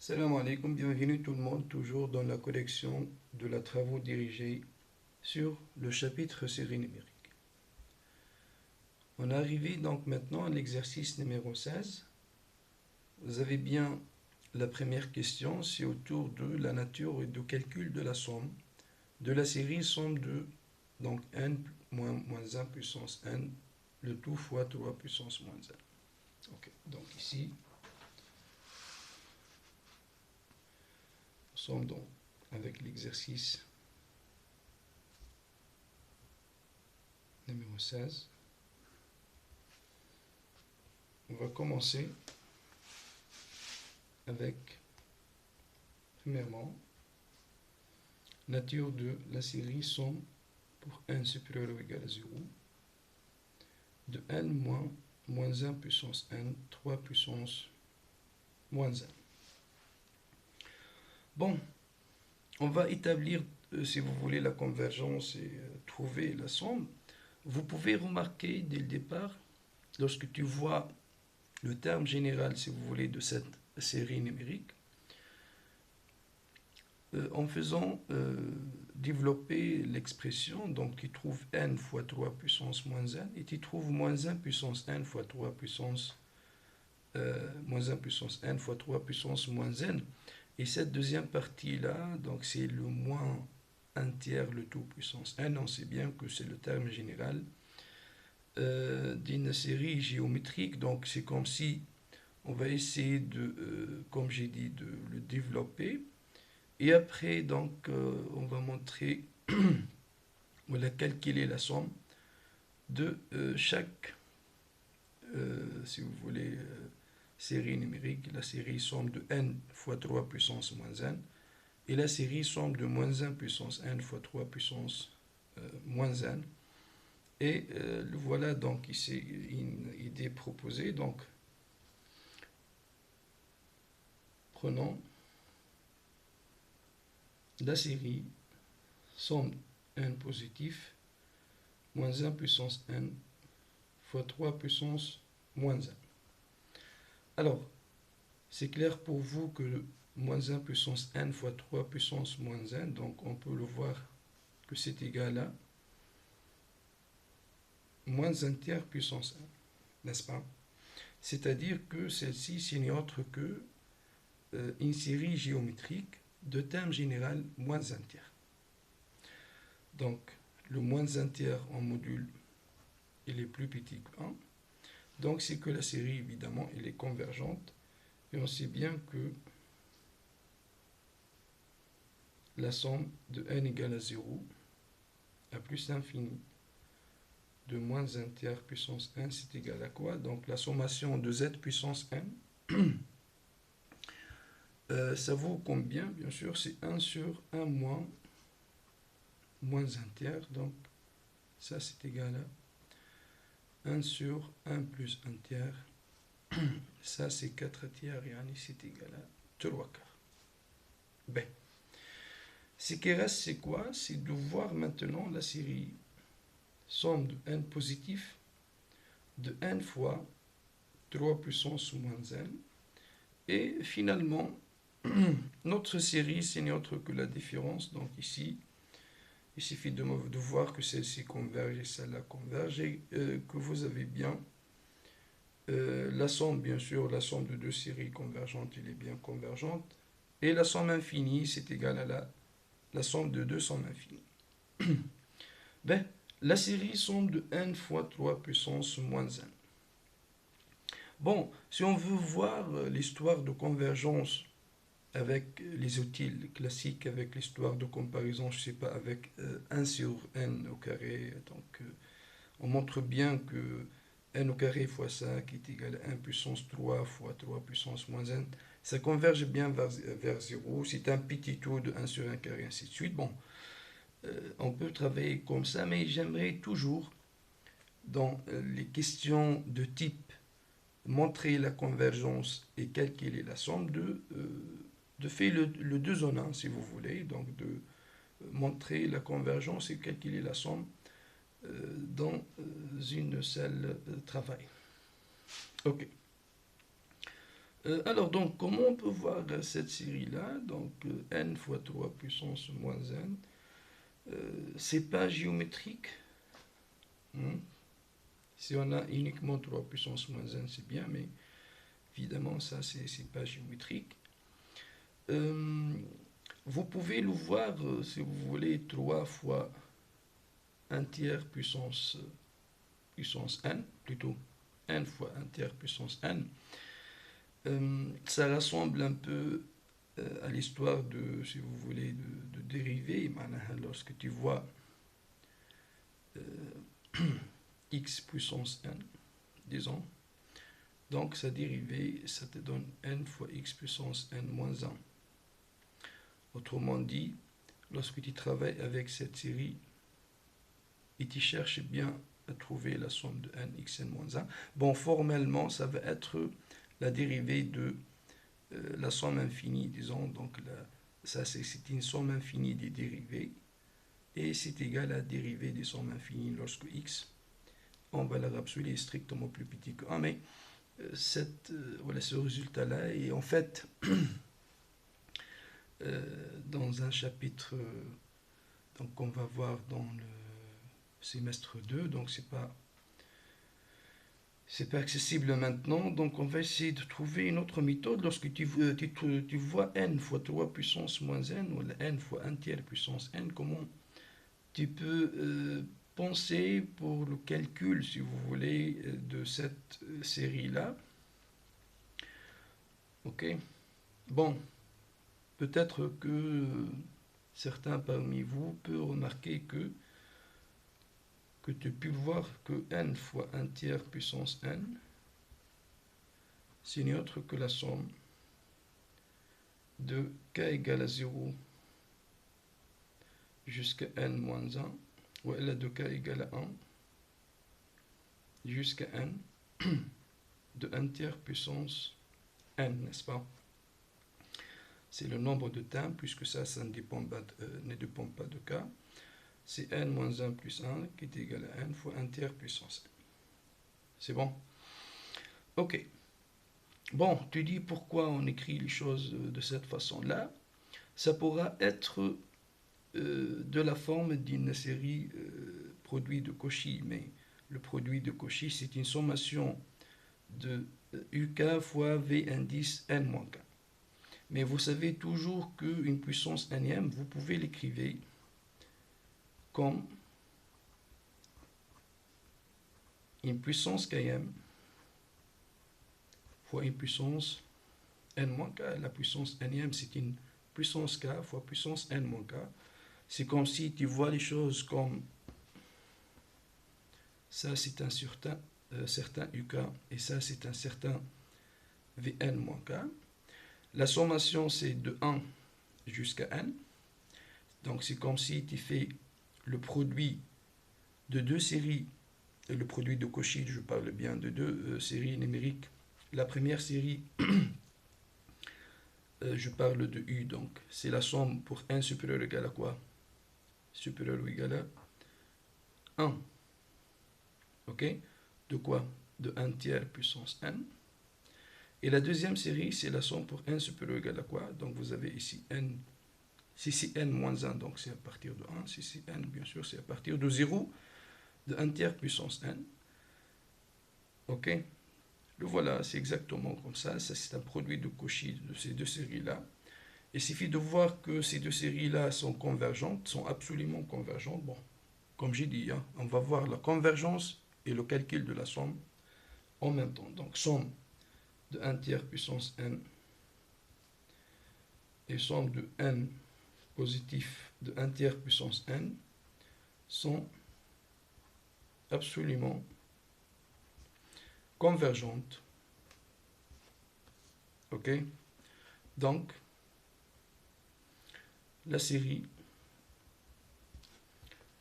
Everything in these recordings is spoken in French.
Salam alaikum, bienvenue tout le monde, toujours dans la collection de la travaux dirigés sur le chapitre série numérique. On est arrivé donc maintenant à l'exercice numéro 16. Vous avez bien la première question, c'est autour de la nature et du calcul de la somme de la série somme de donc n moins 1 puissance n, le tout fois 3 puissance moins 1. Ok, donc ici, nous sommes donc avec l'exercice numéro 16. On va commencer avec, premièrement, nature de la série somme pour n supérieur ou égal à 0 de n moins 1 puissance n, 3 puissance moins 1. Bon, on va établir, si vous voulez, la convergence et trouver la somme. Vous pouvez remarquer dès le départ, lorsque tu vois le terme général, si vous voulez, de cette série numérique, en faisant développer l'expression, donc tu trouves n fois 3 puissance moins 1, et tu trouves moins 1 puissance n fois 3 puissance moins 1 puissance n fois 3 puissance moins n. Et cette deuxième partie-là, donc c'est le moins 1 tiers le tout puissance n. On sait bien que c'est le terme général d'une série géométrique. Donc c'est comme si on va essayer de, comme j'ai dit, de le développer. Et après, donc, on va montrer, voilà, calculer la somme de chaque, si vous voulez, série numérique, la série somme de n fois 3 puissance moins n, et la série somme de moins 1 puissance n fois 3 puissance moins n. Et voilà donc ici une idée proposée. Donc, prenons la série somme n positif moins 1 puissance n fois 3 puissance moins 1. Alors, c'est clair pour vous que moins 1 puissance n fois 3 puissance moins 1, donc on peut le voir que c'est égal à moins 1 tiers puissance 1, n'est-ce pas? C'est-à-dire que celle-ci, c'est n'est autre que une série géométrique de terme général moins 1 tiers. Donc, le moins 1 tiers en module, il est plus petit que 1. Donc, c'est que la série, évidemment, elle est convergente. Et on sait bien que la somme de n égale à 0 à plus l'infini de moins 1 tiers puissance n, c'est égal à quoi? Donc, la sommation de z puissance n, ça vaut combien? Bien sûr, c'est 1 sur 1 moins 1 tiers. Donc, ça, c'est égal à 1 sur 1 plus 1 tiers. Ça, c'est 4 tiers, et c'est égal à 3 quarts. Ben, ce qui reste, c'est quoi? C'est de voir maintenant la série somme de n positif de n fois 3 puissance moins n. Et finalement, notre série, c'est n'est autre que la différence. Donc ici, il suffit de voir que celle-ci converge et celle-là converge, et que vous avez bien la somme, bien sûr, la somme de deux séries convergentes, elle est bien convergente. Et la somme infinie, c'est égal à la somme de deux sommes infinies. Ben, la série somme de n fois 3 puissance moins 1. Bon, si on veut voir l'histoire de convergence avec les outils classiques, avec l'histoire de comparaison, je ne sais pas, avec 1 sur n au carré, donc on montre bien que n au carré fois 5 est égal à 1 puissance 3 fois 3 puissance moins n. Ça converge bien vers 0. C'est un petit taux de 1 sur 1 carré, ainsi de suite. Bon, on peut travailler comme ça, mais j'aimerais toujours, dans les questions de type montrer la convergence et calculer la somme, de faire le 2 en 1, si vous voulez, donc de montrer la convergence et calculer la somme dans une seule travail. Ok. Alors, donc, comment on peut voir cette série-là? Donc, n fois 3 puissance moins n. C'est pas géométrique. Hein. Si on a uniquement 3 puissance moins n, c'est bien, mais évidemment, ça, c'est pas géométrique. Vous pouvez le voir, si vous voulez, 3 fois 1 tiers puissance n, plutôt n fois 1 tiers puissance n. Ça ressemble un peu à l'histoire de, si vous voulez, de dérivée. Lorsque tu vois x puissance n, disons, donc sa dérivée, ça te donne n fois x puissance n moins 1. Autrement dit, lorsque tu travailles avec cette série et tu cherches bien à trouver la somme de n x n moins 1, bon, formellement, ça va être la dérivée de la somme infinie, disons, donc ça c'est une somme infinie des dérivées, et c'est égal à la dérivée des sommes infinies lorsque x, en valeur absolue, est strictement plus petit que 1, mais voilà, ce résultat-là est en fait dans un chapitre donc qu'on va voir dans le semestre 2, donc c'est pas accessible maintenant, donc on va essayer de trouver une autre méthode. Lorsque tu vois n fois 3 puissance moins n, ou n fois 1 tiers puissance n, comment tu peux penser pour le calcul, si vous voulez, de cette série-là. Ok. Bon, peut-être que certains parmi vous peuvent remarquer que tu peux voir que n fois 1 tiers puissance n, c'est ni autre que la somme de k égale à 0 jusqu'à n moins 1, ou elle a de k égale à 1 jusqu'à n de 1 tiers puissance n, n'est-ce pas? C'est le nombre de termes, puisque ça ne dépend pas de k. C'est n moins 1 plus 1 qui est égal à n fois 1 tiers puissance n. C'est bon? Ok. Bon, tu dis pourquoi on écrit les choses de cette façon-là. Ça pourra être de la forme d'une série produit de Cauchy, mais le produit de Cauchy, c'est une sommation de UK fois V indice n-k. Mais vous savez toujours qu'une puissance nème, vous pouvez l'écrire comme une puissance km fois une puissance n-k. La puissance nème, c'est une puissance k fois puissance n-k. C'est comme si tu vois les choses comme ça, c'est un certain UK, et ça, c'est un certain Vn-k. La sommation, c'est de 1 jusqu'à n. Donc, c'est comme si tu fais le produit de deux séries, le produit de Cauchy, je parle bien de deux séries numériques. La première série, je parle de U, donc c'est la somme pour n supérieur ou égal à quoi? Supérieur ou égal à 1. Ok? De quoi? De 1 tiers puissance n. Et la deuxième série, c'est la somme pour n supérieur ou égal à quoi? Donc vous avez ici n, si c'est n moins 1, donc c'est à partir de 1. Si c'est n, bien sûr, c'est à partir de 0, de 1 tiers puissance n. Ok? Le voilà, c'est exactement comme ça. Ça, c'est un produit de Cauchy de ces deux séries-là. Il suffit de voir que ces deux séries-là sont convergentes, sont absolument convergentes. Bon, comme j'ai dit, hein, on va voir la convergence et le calcul de la somme en même temps. Donc, somme de 1 tiers puissance n et somme de n positif de 1 tiers puissance n sont absolument convergentes. Ok? Donc, la série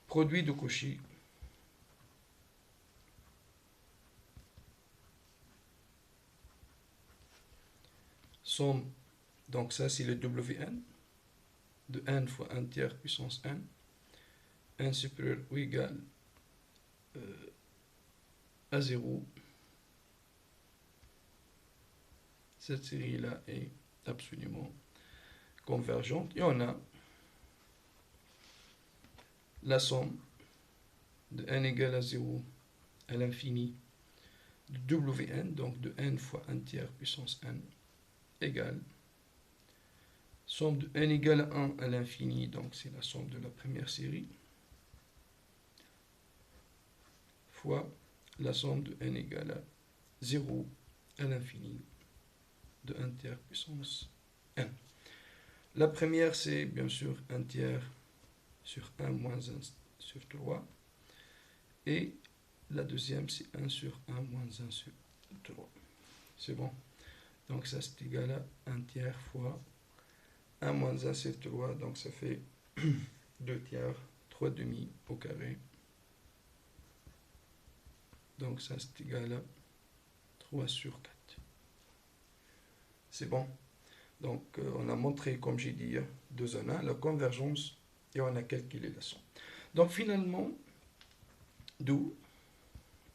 produit de Cauchy somme, donc ça c'est le Wn, de n fois 1 tiers puissance n supérieur ou égal à 0, cette série-là est absolument convergente. Et on a la somme de n égale à 0 à l'infini de Wn, donc de n fois 1 tiers puissance n, égale somme de n égale à 1 à l'infini, donc c'est la somme de la première série, fois la somme de n égale à 0 à l'infini de 1 tiers puissance n. La première, c'est bien sûr 1 tiers sur 1 moins 1 sur 3. Et la deuxième, c'est 1 sur 1 moins 1 sur 3. C'est bon. Donc ça, c'est égal à 1 tiers fois 1 moins 1 sur 3. Donc ça fait 2 tiers, 3 demi au carré. Donc ça, c'est égal à 3 sur 4. C'est bon. Donc on a montré, comme j'ai dit, 2 en 1, la convergence, et on a calculé la somme. Donc finalement, d'où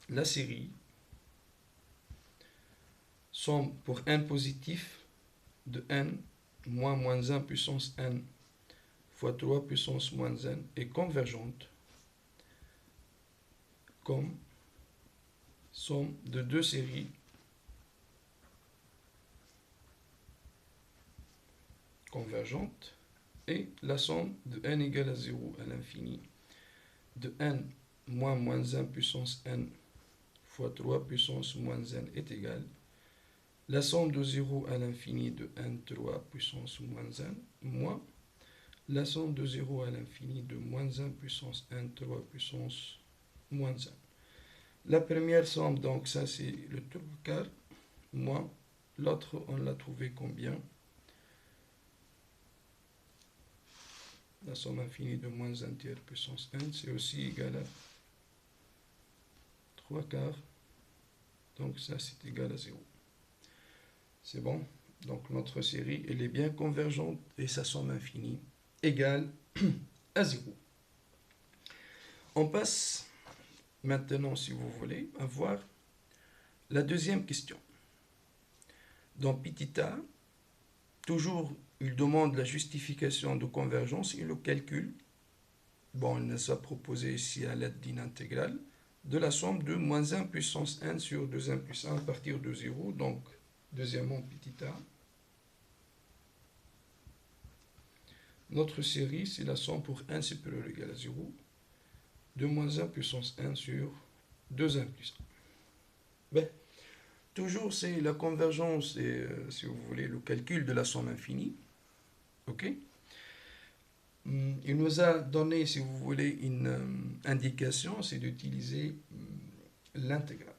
la série somme pour n positif de n moins 1 puissance n fois 3 puissance moins n est convergente comme somme de deux séries convergentes et la somme de n égale à 0 à l'infini de n moins 1 puissance n fois 3 puissance moins n est égale la somme de 0 à l'infini de n3 puissance moins n moins la somme de 0 à l'infini de moins 1 puissance n3 puissance moins n. La première somme, donc ça c'est le 3 quarts, moins l'autre on l'a trouvé combien? La somme infinie de moins 1 tiers puissance n, c'est aussi égal à 3 quarts, donc ça c'est égal à 0. C'est bon? Donc notre série, elle est bien convergente et sa somme infinie égale à 0. On passe maintenant, si vous voulez, à voir la deuxième question. Dans petit a, toujours, il demande la justification de convergence et le calcul. Bon, il nous a proposé ici à l'aide d'une intégrale de la somme de moins 1 puissance n sur 2n plus 1 à partir de 0. Donc, deuxièmement, petit a. Notre série, c'est la somme pour n supérieur ou égal à 0 de moins 1 puissance n sur 2n plus 1. Ben, toujours, c'est la convergence et, si vous voulez, le calcul de la somme infinie. OK? Il nous a donné, si vous voulez, une indication, c'est d'utiliser l'intégrale.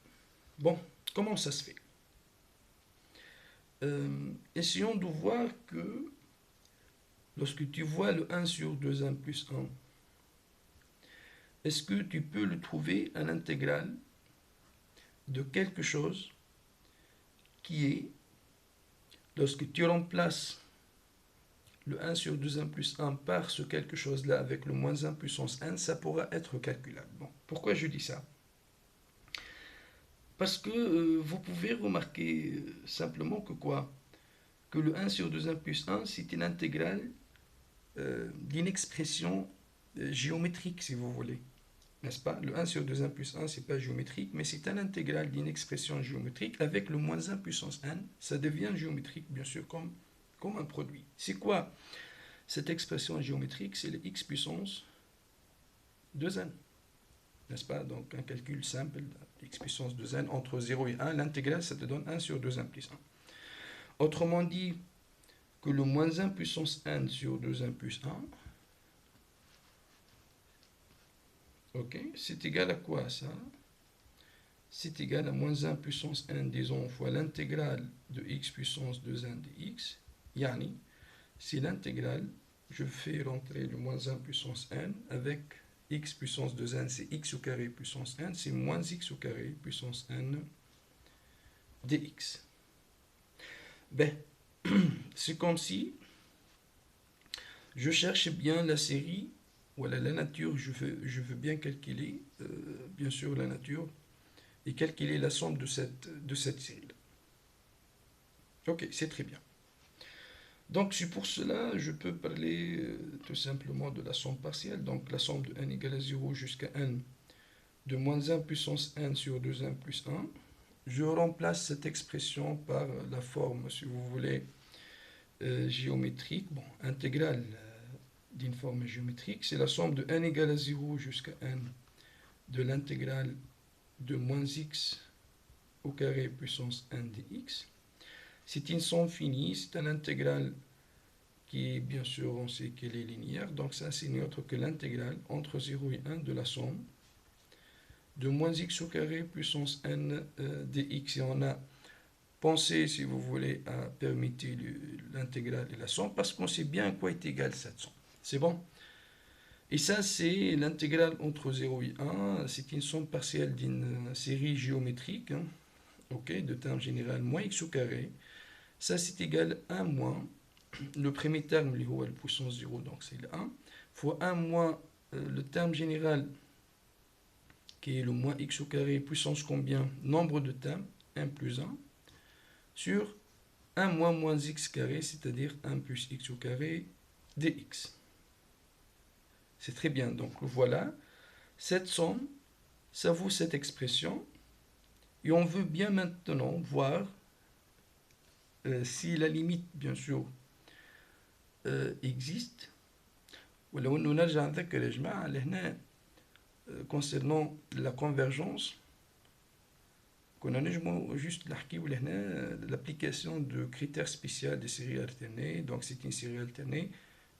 Bon, comment ça se fait? Essayons de voir que lorsque tu vois le 1 sur 2n plus 1, est-ce que tu peux le trouver à l'intégrale de quelque chose qui est, lorsque tu remplaces le 1 sur 2n plus 1 par ce quelque chose-là avec le moins 1 puissance n, ça pourra être calculable. Bon, pourquoi je dis ça? Parce que vous pouvez remarquer simplement que quoi? Que le 1 sur 2n plus 1, c'est une intégrale d'une expression géométrique, si vous voulez. N'est-ce pas? Le 1 sur 2n plus 1, c'est pas géométrique, mais c'est une intégrale d'une expression géométrique avec le moins 1 puissance n. Ça devient géométrique, bien sûr, comme un produit. C'est quoi cette expression géométrique? C'est le x puissance 2n. N'est-ce pas? Donc un calcul simple, x puissance 2n entre 0 et 1, l'intégrale, ça te donne 1 sur 2n plus 1. Autrement dit, que le moins 1 puissance n sur 2n plus 1, ok, c'est égal à quoi ça? C'est égal à moins 1 puissance n, disons, fois l'intégrale de x puissance 2n dx, yani, c'est l'intégrale, je fais rentrer le moins 1 puissance n avec x puissance 2n, c'est x au carré puissance n, c'est moins x au carré puissance n dx. Ben, c'est comme si je cherche bien la série, voilà la nature, je veux bien calculer, bien sûr la nature, et calculer la somme de cette série-là. Ok, c'est très bien. Donc c'est pour cela je peux parler tout simplement de la somme partielle. Donc la somme de n égale à 0 jusqu'à n de moins 1 puissance n sur 2n plus 1. Je remplace cette expression par la forme, si vous voulez, géométrique, bon, intégrale d'une forme géométrique. C'est la somme de n égale à 0 jusqu'à n de l'intégrale de moins x au carré puissance n dx. C'est une somme finie, c'est un intégral qui, bien sûr, on sait qu'elle est linéaire, donc ça c'est autre que l'intégrale entre 0 et 1 de la somme de moins x au carré puissance n dx. Et on a pensé, si vous voulez, à permuter l'intégrale et la somme, parce qu'on sait bien à quoi est égale cette somme. C'est bon? Et ça, c'est l'intégrale entre 0 et 1. C'est une somme partielle d'une série géométrique, hein, okay, de terme général moins x au carré. Ça, c'est égal à 1 moins le premier terme, la puissance 0, donc c'est le 1, fois 1 moins le terme général, qui est le moins x au carré, puissance combien? Nombre de termes, 1 plus 1, sur 1 moins moins x carré, c'est-à-dire 1 plus x au carré dx. C'est très bien, donc voilà, cette somme, ça vaut cette expression, et on veut bien maintenant voir si la limite, bien sûr, existe. ولو انه نرجع نذكر يا جماعه لهنا concernant la convergence كنا نجمو juste نحكيو لهنا l'application de critères spéciaux des séries alternées. Donc c'est une série alternée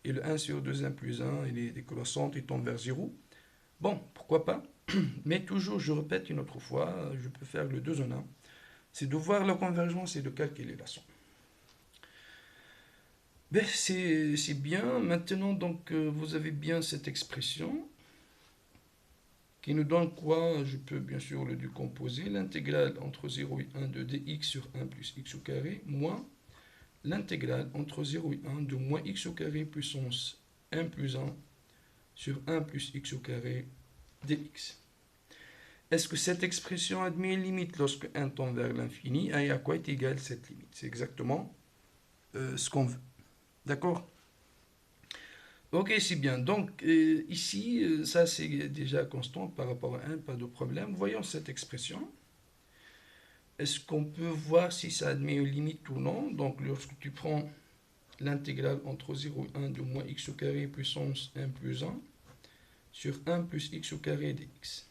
et le 1 sur 2 1 plus 1 il est décroissante, il tombe vers 0. Bon, pourquoi pas, mais toujours je répète une autre fois, je peux faire le 2 en 1, c'est de voir la convergence et de calculer la somme. Ben, c'est bien. Maintenant, donc, vous avez bien cette expression qui nous donne quoi? Je peux bien sûr le décomposer. L'intégrale entre 0 et 1 de dx sur 1 plus x au carré, moins l'intégrale entre 0 et 1 de moins x au carré puissance 1 plus 1 sur 1 plus x au carré dx. Est-ce que cette expression admet une limite lorsque 1 tend vers l'infini? Et à quoi est égale cette limite? C'est exactement ce qu'on veut. D'accord? Ok, c'est bien. Donc, ici, ça c'est déjà constant par rapport à 1, pas de problème. Voyons cette expression. Est-ce qu'on peut voir si ça admet une limite ou non? Donc, lorsque tu prends l'intégrale entre 0 et 1 de moins x au carré puissance 1 plus 1 sur 1 plus x au carré dx.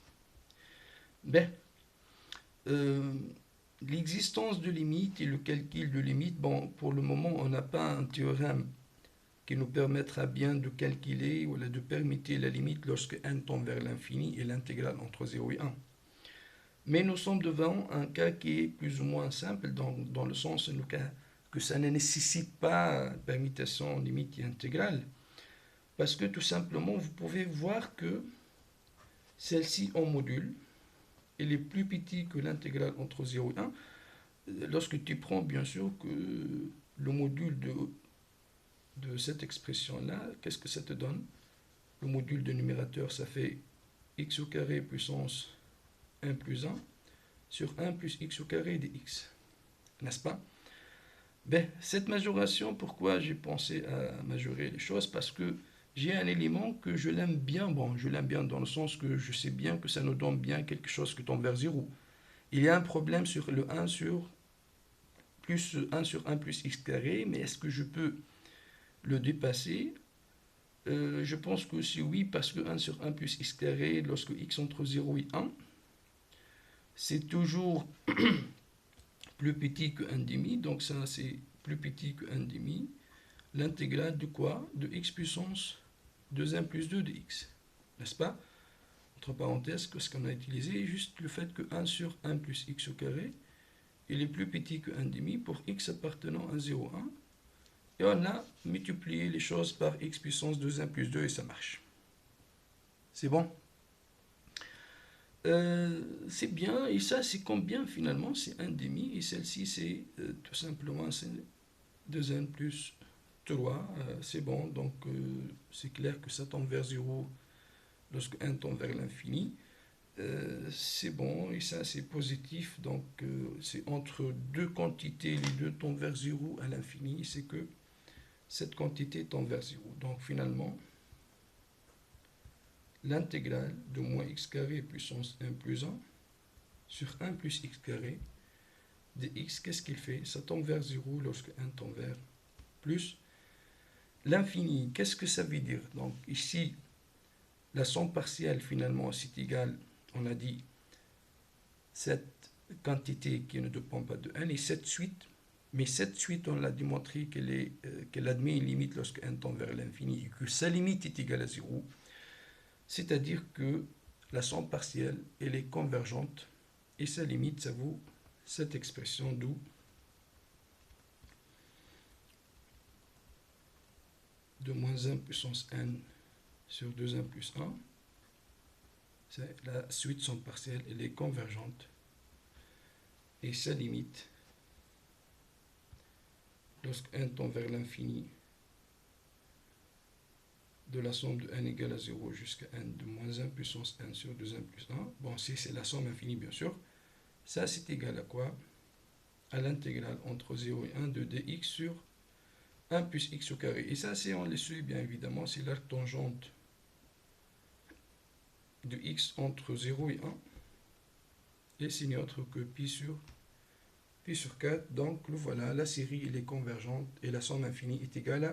Ben, l'existence de limite et le calcul de limite, bon, pour le moment, on n'a pas un théorème qui nous permettra bien de calculer ou de permettre la limite lorsque n tend vers l'infini et l'intégrale entre 0 et 1. Mais nous sommes devant un cas qui est plus ou moins simple dans le sens que ça ne nécessite pas permutation limite et intégrale. Parce que tout simplement, vous pouvez voir que celle-ci en module, elle est plus petite que l'intégrale entre 0 et 1. Lorsque tu prends bien sûr que le module de cette expression-là, qu'est-ce que ça te donne? Le module de numérateur, ça fait x au carré puissance 1 plus 1 sur 1 plus x au carré dx. N'est-ce pas? Ben, cette majoration, pourquoi j'ai pensé à majorer les choses? Parce que j'ai un élément que je l'aime bien. Bon, je l'aime bien dans le sens que je sais bien que ça nous donne bien quelque chose qui tombe vers 0. Il y a un problème sur le 1 sur plus 1 sur 1 plus x carré, mais est-ce que je peux le dépasser? Je pense que c'est oui, parce que 1 sur 1 plus x carré, lorsque x entre 0 et 1, c'est toujours plus petit que 1 demi, donc ça c'est plus petit que 1 demi. L'intégrale de quoi? De x puissance 2n plus 2 dx. N'est-ce pas? Entre parenthèses, ce qu'on a utilisé, juste le fait que 1 sur 1 plus x au carré, il est plus petit que 1 demi pour x appartenant à 0,1. Et on a multiplié les choses par x puissance 2n plus 2 et ça marche. C'est bon? C'est bien, et ça c'est combien finalement? C'est 1 demi, et celle-ci c'est tout simplement 2n plus 3, c'est bon, donc c'est clair que ça tend vers 0 lorsque 1 tend vers l'infini. c'est bon, et ça c'est positif, donc c'est entre deux quantités, les deux tendent vers 0 à l'infini, c'est que cette quantité tend vers 0. Donc finalement, l'intégrale de moins x carré puissance 1 plus 1 sur 1 plus x carré dx, qu'est-ce qu'il fait? Ça tend vers 0 lorsque 1 tend vers plus l'infini. Qu'est-ce que ça veut dire? Donc ici, la somme partielle finalement c'est égal, on a dit, cette quantité qui ne dépend pas de 1 et cette suite. Mais cette suite, on l'a démontré qu'elle admet une limite lorsque 1 tend vers l'infini et que sa limite est égale à 0. C'est-à-dire que la somme partielle, elle est convergente et sa limite, ça vaut cette expression, d'où de moins 1 puissance n sur 2n plus 1. C'est la suite somme partielle, elle est convergente et sa limite, lorsque n tend vers l'infini, de la somme de n égale à 0 jusqu'à n de moins 1 puissance n sur 2n plus 1. Bon, si c'est la somme infinie, bien sûr. Ça, c'est égal à quoi? À l'intégrale entre 0 et 1 de dx sur 1 plus x au carré. Et ça, c'est, on le suit bien évidemment, c'est l'arc tangente de x entre 0 et 1. Et c'est n'est autre que pi sur 4. Donc, le voilà, la série, elle est convergente et la somme infinie est égale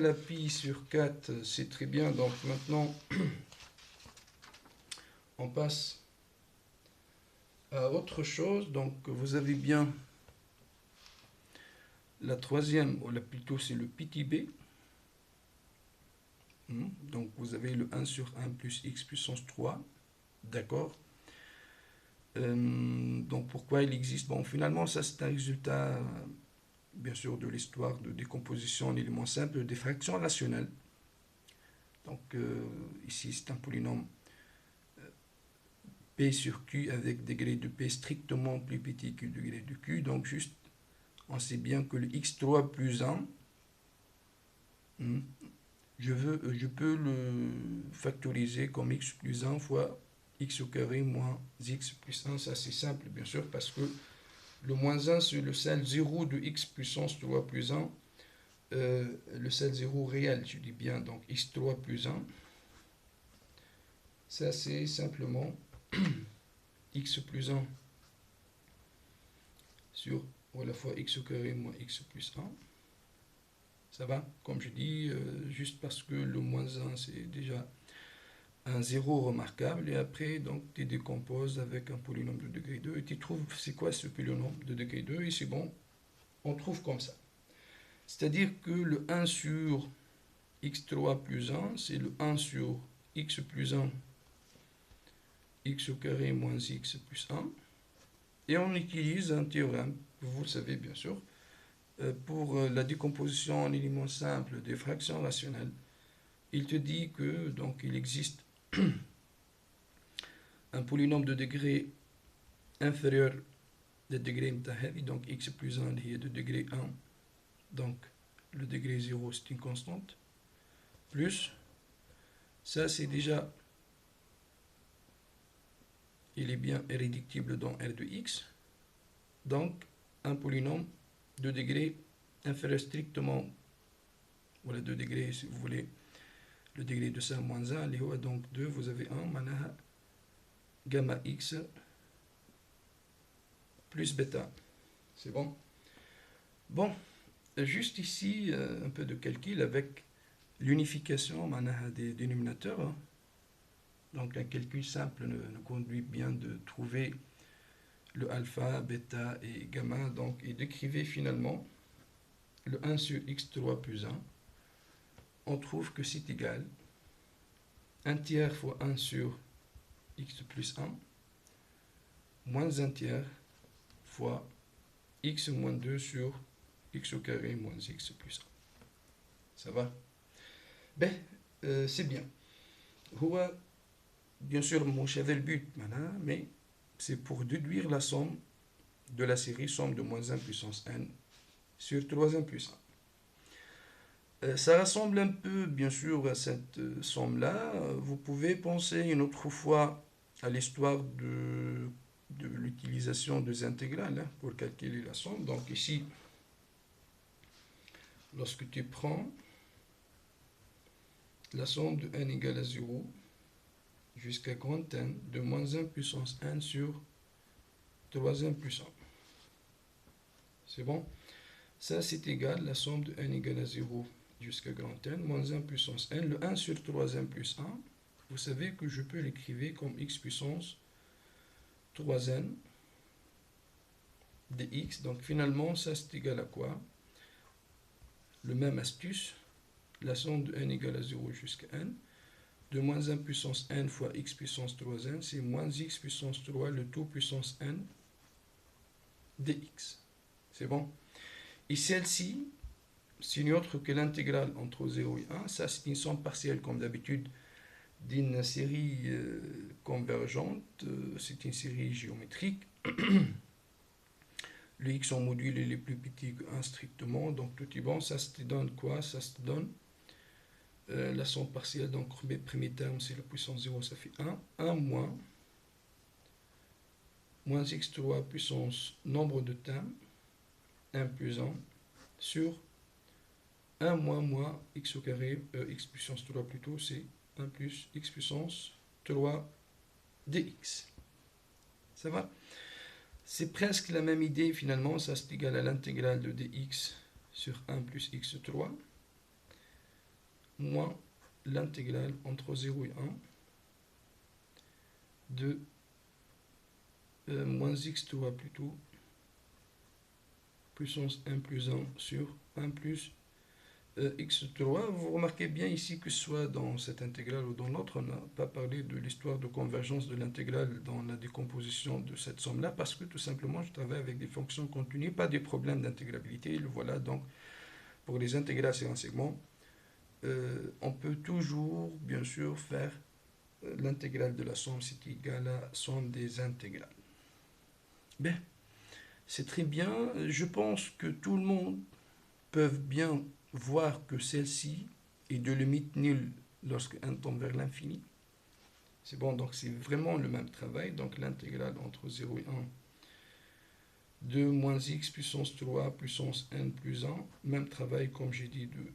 à pi sur 4, c'est très bien. Donc maintenant, on passe à autre chose. Donc vous avez bien la troisième, ou plutôt c'est le petit b. Donc vous avez le 1 sur 1 plus x puissance 3. D'accord. Donc pourquoi il existe? Bon, finalement, ça c'est un résultat, bien sûr, de l'histoire de décomposition en éléments simples des fractions rationnelles. Donc ici, c'est un polynôme P sur Q avec degré de P strictement plus petit que le degré de Q. Donc juste, on sait bien que le x3 plus 1, je peux le factoriser comme x plus 1 fois x au carré moins x plus 1. Ça c'est simple bien sûr parce que le moins 1 c'est le sel 0 de x puissance 3 plus 1. Le sel 0 réel, je dis bien, donc x3 plus 1. Ça c'est simplement x plus 1 sur à la fois x au carré moins x plus 1. Ça va, comme je dis, juste parce que le moins 1 c'est déjà un 0 remarquable, et après donc tu décomposes avec un polynôme de degré 2 et tu trouves c'est quoi ce polynôme de degré 2 et c'est bon, on trouve comme ça. C'est-à-dire que le 1 sur x3 plus 1 c'est le 1 sur x plus 1 x au carré moins x plus 1, et on utilise un théorème, vous le savez bien sûr, pour la décomposition en éléments simples des fractions rationnelles. Il te dit que donc il existe un polynôme de degré inférieur de degré متاعها, donc x plus 1 est de degré 1, donc le degré 0 c'est une constante, plus, ça c'est déjà, il est bien irréductible dans R de x, donc un polynôme de degré inférieur strictement, voilà 2 degrés si vous voulez, le degré de ça moins 1, donc 2, vous avez 1, معناها gamma x plus bêta. C'est bon? Bon, juste ici, un peu de calcul avec l'unification des dénominateurs. Donc un calcul simple nous conduit bien de trouver le alpha, bêta et gamma. Donc, et d'écrivez finalement le 1 sur x3 plus 1. On trouve que c'est égal 1 tiers fois 1 sur x plus 1 moins 1 tiers fois x moins 2 sur x au carré moins x plus 1. Ça va? Ben, c'est bien. Bien sûr, mon j'avais le but, mais c'est pour déduire la somme de la série somme de moins 1 puissance n sur 3n plus Ça ressemble un peu, bien sûr, à cette somme-là. Vous pouvez penser une autre fois à l'histoire de l'utilisation des intégrales hein, pour calculer la somme. Donc ici, lorsque tu prends la somme de n égale à 0 jusqu'à grand N de moins 1 puissance n sur 3n plus 1. C'est bon? Ça, c'est égal à la somme de n égale à 0 jusqu'à grand N, moins 1 puissance n, le 1 sur 3n plus 1. Vous savez que je peux l'écrire comme x puissance 3n dx. Donc finalement, ça, c'est égal à quoi? Le même astuce, la somme de n égale à 0 jusqu'à n, de moins 1 puissance n fois x puissance 3n, c'est moins x puissance 3, le tout puissance n dx. C'est bon? Et celle-ci, c'est une autre que l'intégrale entre 0 et 1. Ça, c'est une somme partielle, comme d'habitude, d'une série convergente. C'est une série géométrique. Le x en module il est plus petit que 1 strictement. Donc, tout est bon. Ça te donne quoi? Ça te donne la somme partielle. Donc, le premier terme, c'est la puissance 0, ça fait 1. 1 moins x3 puissance nombre de termes, 1 plus 1, sur 1 moins x au carré, x puissance 3 plutôt, c'est 1 plus x puissance 3 dx. Ça va? C'est presque la même idée finalement, ça c'est égal à l'intégrale de dx sur 1 plus x3 moins l'intégrale entre 0 et 1 de moins x3 plutôt puissance 1 plus 1 sur 1 plus x3. Vous remarquez bien ici que soit dans cette intégrale ou dans l'autre, on n'a pas parlé de l'histoire de convergence de l'intégrale dans la décomposition de cette somme-là, parce que tout simplement, je travaille avec des fonctions continues, pas des problèmes d'intégrabilité. Le voilà, donc, pour les intégrales sur un segment, on peut toujours, bien sûr, faire l'intégrale de la somme, c'est égal à la somme des intégrales. Bien, c'est très bien. Je pense que tout le monde peut bien voir que celle-ci est de limite nulle lorsque n tend vers l'infini. C'est bon, donc c'est vraiment le même travail. Donc l'intégrale entre 0 et 1 de moins x puissance 3 puissance n plus 1. Même travail comme j'ai dit de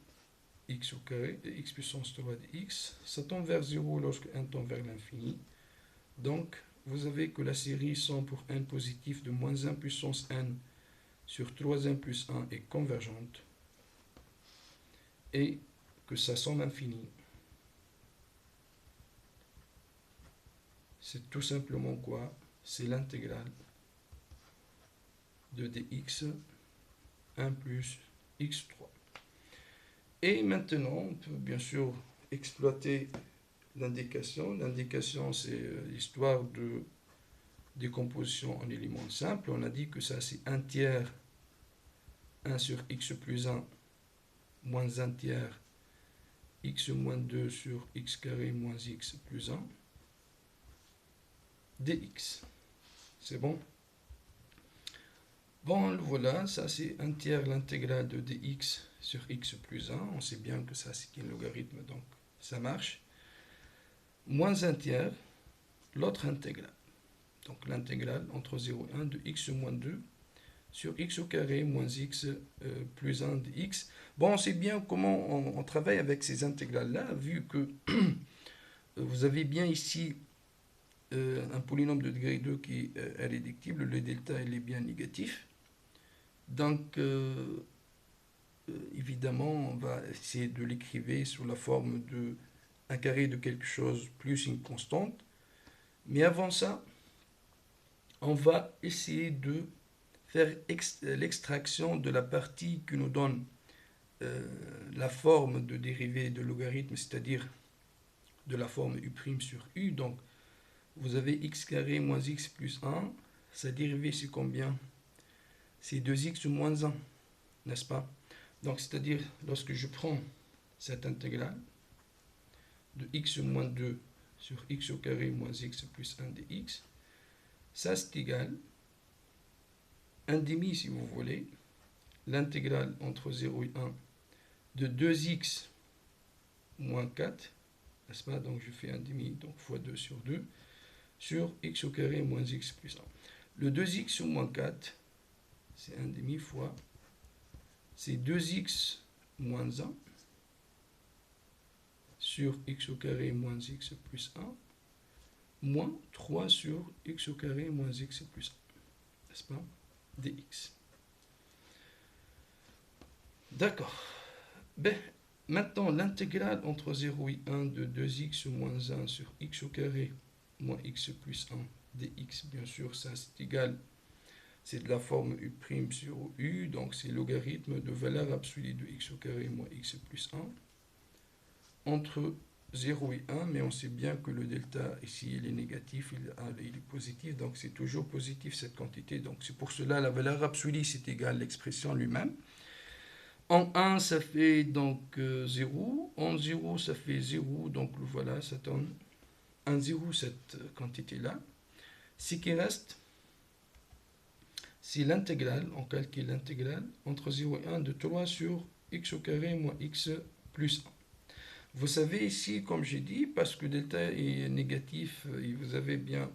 x au carré, de x puissance 3 de x. Ça tend vers 0 lorsque n tend vers l'infini. Donc vous avez que la série 100 pour n positif de moins 1 puissance n sur 3n plus 1 est convergente. Et que sa somme infinie, c'est tout simplement quoi? C'est l'intégrale de dx 1 plus x3. Et maintenant, on peut bien sûr exploiter l'indication. L'indication, c'est l'histoire de décomposition en éléments simples. On a dit que ça, c'est 1 tiers 1 sur x plus 1 moins 1 tiers x moins 2 sur x carré moins x plus 1 dx. C'est bon? Bon, voilà, ça c'est 1 tiers l'intégrale de dx sur x plus 1. On sait bien que ça c'est un logarithme, donc ça marche. Moins 1 tiers, l'autre intégrale. Donc l'intégrale entre 0 et 1 de x moins 2 sur x au carré moins x plus 1 dx. Bon, on sait bien comment on travaille avec ces intégrales-là, vu que vous avez bien ici un polynôme de degré 2 qui est réductible, le delta il est bien négatif. Donc, évidemment, on va essayer de l'écrire sous la forme de un carré de quelque chose plus une constante. Mais avant ça, on va essayer de faire l'extraction de la partie qui nous donne la forme de dérivée de logarithme, c'est-à-dire de la forme u' sur u. Donc, vous avez x carré moins x plus 1. Sa dérivée, c'est combien? C'est 2x moins 1, n'est-ce pas? Donc, c'est-à-dire, lorsque je prends cette intégrale de x moins 2 sur x au carré moins x plus 1 dx, ça c'est égal 1 demi si vous voulez, l'intégrale entre 0 et 1 de 2x moins 4, n'est-ce pas? Donc je fais 1 demi, donc fois 2 sur 2, sur x au carré moins x plus 1. Le 2x moins 4, c'est 1 demi fois, c'est 2x moins 1, sur x au carré moins x plus 1, moins 3 sur x au carré moins x plus 1, n'est-ce pas? Dx. D'accord. Ben, maintenant, l'intégrale entre 0 et 1 de 2x moins 1 sur x au carré moins x plus 1 dx, bien sûr, ça c'est égal, c'est de la forme u' sur u, donc c'est logarithme de valeur absolue de x au carré moins x plus 1 entre 0 et 1, mais on sait bien que le delta ici il est négatif, il est positif, donc c'est toujours positif cette quantité, donc c'est pour cela la valeur absolue c'est égal à l'expression lui-même. En 1 ça fait donc 0, en 0 ça fait 0, donc voilà, ça donne 1, 0 cette quantité-là. Ce qui reste, c'est l'intégrale, on calcule l'intégrale entre 0 et 1 de 3 sur x au carré moins x plus 1. Vous savez ici, comme j'ai dit, parce que delta est négatif, et vous avez bien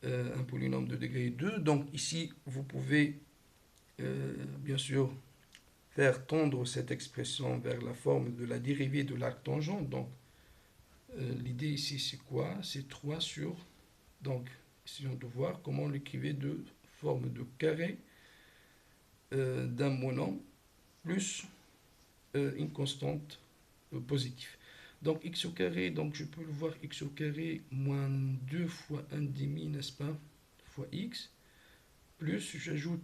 un polynôme de degré 2, donc ici, vous pouvez bien sûr faire tendre cette expression vers la forme de la dérivée de l'arc tangent. Donc, l'idée ici, c'est quoi? C'est 3 sur, donc, essayons de voir comment on l'écrivait de forme de carré d'un monombre plus une constante positive. Donc x au carré, donc je peux le voir x au carré moins 2 fois 1 demi, n'est-ce pas, fois x, plus j'ajoute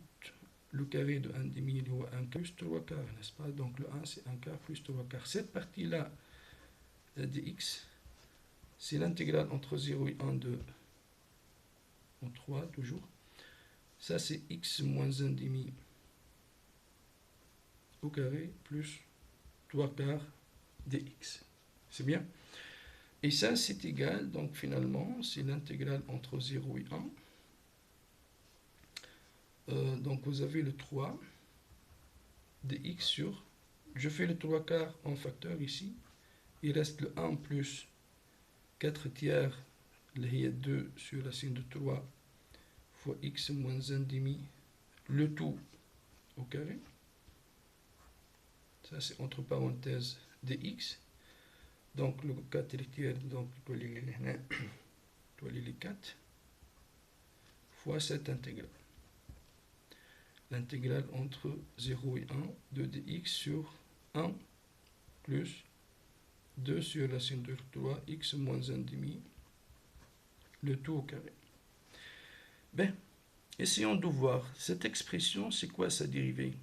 le carré de 1 demi, il y aura 1 plus 3 quarts, n'est-ce pas, donc le 1 c'est 1 quart plus 3 quarts. Cette partie-là de x, c'est l'intégrale entre 0 et 1 de en 3 toujours. Ça c'est x moins 1 demi au carré plus 3 quarts dx. C'est bien. Et ça, c'est égal, donc finalement, c'est l'intégrale entre 0 et 1. Donc vous avez le 3 dx sur, je fais le 3 quarts en facteur ici, il reste le 1 plus 4 tiers, il y a 2 sur la signe de 3 fois x moins 1 demi, le tout au carré. Ça, c'est entre parenthèses dx. Donc le 4 tiers, donc les 4 fois cette intégrale. L'intégrale entre 0 et 1 de dx sur 1 plus 2 sur la signe de 3 x moins 1 demi, le tout au carré. Ben, essayons de voir cette expression, c'est quoi sa dérivée?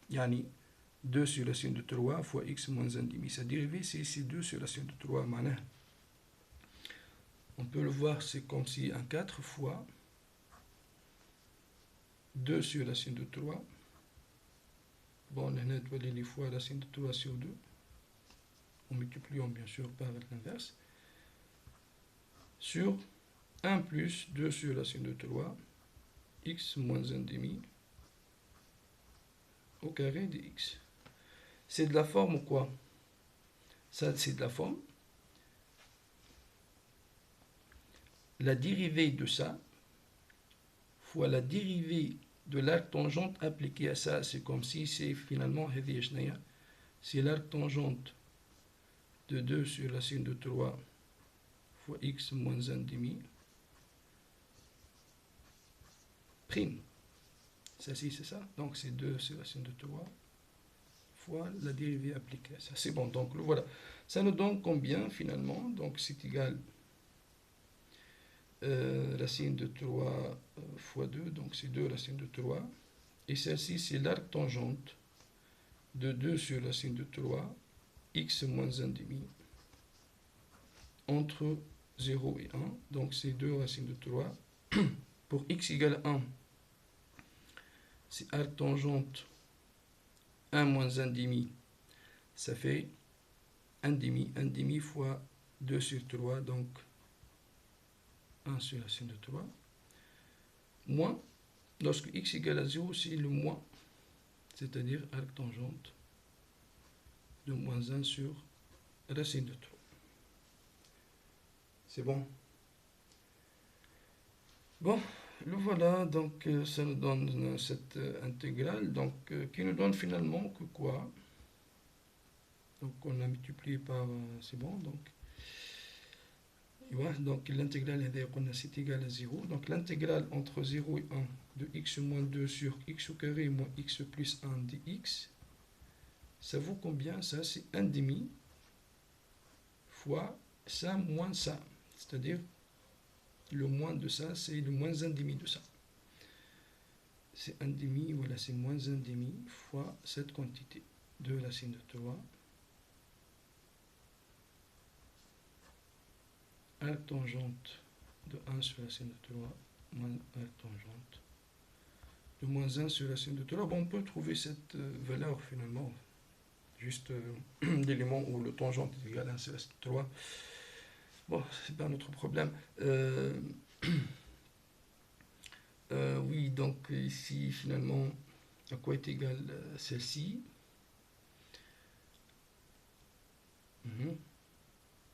Yani 2 sur la signe de 3 fois x moins 1 demi. Sa dérivée, c'est ici 2 sur la signe de 3. On peut le voir, c'est comme si un 4 fois 2 sur la signe de 3. Bon, on a les fois la signe de 3 sur 2. En multipliant bien sûr par l'inverse. Sur 1 plus 2 sur la signe de 3. X moins 1 demi au carré de x. C'est de la forme quoi? Ça, c'est de la forme. La dérivée de ça fois la dérivée de l'arc tangente appliquée à ça, c'est comme si c'est finalement c'est l'arc tangente de 2 sur la signe de 3 fois x moins 1 demi prime. Ça, c'est ça. Donc, c'est 2 sur la signe de 3 fois la dérivée appliquée à ça. C'est bon. Donc, voilà. Ça nous donne combien, finalement? Donc, c'est égal racine de 3 fois 2. Donc, c'est 2 racine de 3. Et celle-ci, c'est l'arc tangente de 2 sur la signe de 3, x moins 1 demi, entre 0 et 1. Donc, c'est 2 racines de 3. Pour x égale 1, c'est arc tangente 1 moins 1 demi, ça fait 1 demi fois 2 sur 3, donc 1 sur la signe de 3, moins, lorsque x égale à 0, c'est le moins, c'est-à-dire arc tangente de moins 1 sur racine de 3. C'est bon? Bon, le voilà, donc ça nous donne cette intégrale, donc qui nous donne finalement que quoi? Donc on a multiplié par, c'est bon, donc l'intégrale c'est égal à 0. Donc l'intégrale entre 0 et 1 de x moins 2 sur x au carré moins x plus 1 dx, ça vaut combien? Ça, c'est 1 demi fois ça moins ça. C'est-à-dire, le moins de ça, c'est le moins 1 demi de ça. C'est 1 demi, voilà, c'est moins 1 demi fois cette quantité de racine de 3 arctangente de 1 sur racine de 3 moins arctangente de moins 1 sur racine de 3. Bon, on peut trouver cette valeur finalement, juste l'élément où le tangente est égal à 1 sur racine de 3. Bon, c'est pas notre problème. Oui, donc ici finalement, à quoi est égale celle-ci?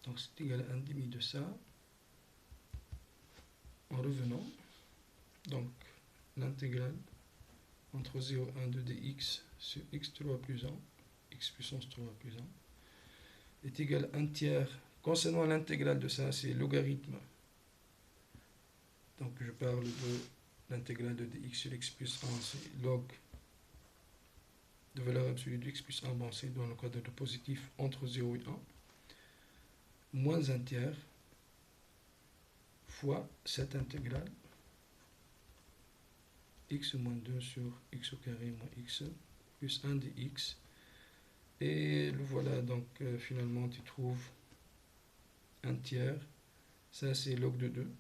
Donc c'est égal à 1 demi de ça. En revenant, donc l'intégrale entre 0 et 1 de dx sur x3 plus 1, x puissance 3 plus 1, est égal à 1 tiers. Concernant l'intégrale de ça, c'est logarithme. Donc je parle de l'intégrale de dx sur x plus 1, c'est log de valeur absolue de x plus 1, bon, c'est dans le cadre de positif entre 0 et 1, moins 1 tiers fois cette intégrale x moins 2 sur x au carré moins x plus 1 dx. Et le voilà, donc finalement tu trouves 1 tiers, ça c'est log de 2,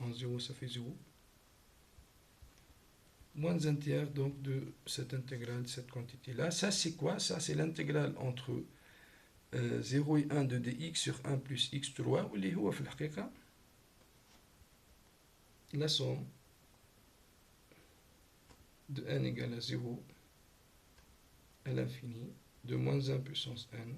en 0 ça fait 0, moins 1 tiers donc de cette intégrale, de cette quantité-là. Ça c'est quoi? Ça c'est l'intégrale entre 0 et 1 de dx sur 1 plus x3, ou اللي هو في الحقيقة la somme de n égale à 0 à l'infini de moins 1 puissance n